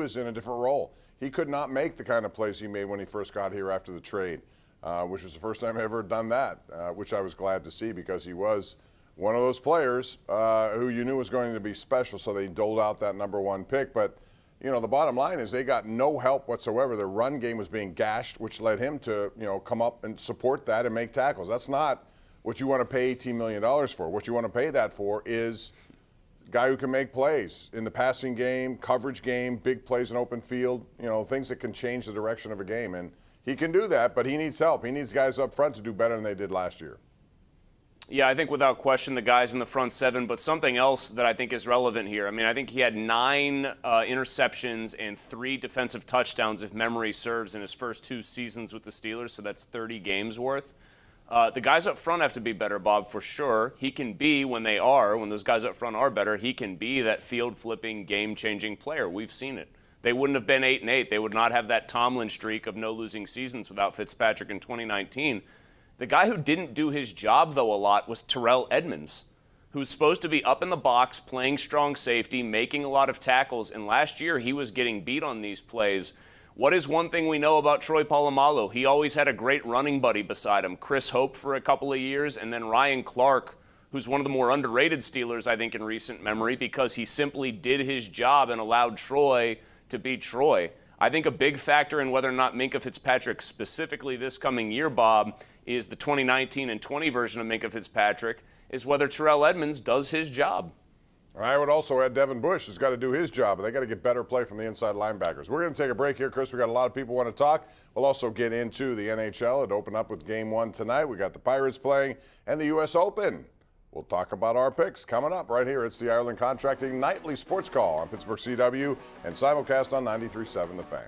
was in a different role. He could not make the kind of plays he made when he first got here after the trade, which was the first time I ever done that, which I was glad to see because he was one of those players who you knew was going to be special, so they doled out that #1 pick. But, you know, the bottom line is they got no help whatsoever. Their run game was being gashed, which led him to, you know, come up and support that and make tackles. That's not what you want to pay $18 million for. What you want to pay that for is a guy who can make plays in the passing game, coverage game, big plays in open field, you know, things that can change the direction of a game. And he can do that, but he needs help. He needs guys up front to do better than they did last year. Yeah, I think without question the guys in the front seven, but something else that I think is relevant here. I mean, I think he had 9 interceptions and 3 defensive touchdowns, if memory serves, in his first 2 seasons with the Steelers, so that's 30 games worth. The guys up front have to be better, Bob, for sure. He can be, when those guys up front are better, he can be that field-flipping, game-changing player. We've seen it. They wouldn't have been 8-8. They would not have that Tomlin streak of no losing seasons without Fitzpatrick in 2019. The guy who didn't do his job, though, a lot was Terrell Edmunds, who's supposed to be up in the box, playing strong safety, making a lot of tackles, and last year he was getting beat on these plays. What is one thing we know about Troy Polamalu? He always had a great running buddy beside him, Chris Hope for a couple of years, and then Ryan Clark, who's one of the more underrated Steelers, I think, in recent memory, because he simply did his job and allowed Troy to beat Troy. I think a big factor in whether or not Minkah Fitzpatrick, specifically this coming year, Bob, is the 2019 and 20 version of Minkah Fitzpatrick, is whether Terrell Edmunds does his job. I would also add Devin Bush has got to do his job, and they got to get better play from the inside linebackers. We're going to take a break here, Chris. We got a lot of people want to talk. We'll also get into the NHL. It opened up with Game 1 tonight. We got the Pirates playing and the U.S. Open. We'll talk about our picks coming up right here. It's the Ireland Contracting Nightly Sports Call on Pittsburgh CW and simulcast on 93.7 The Fan.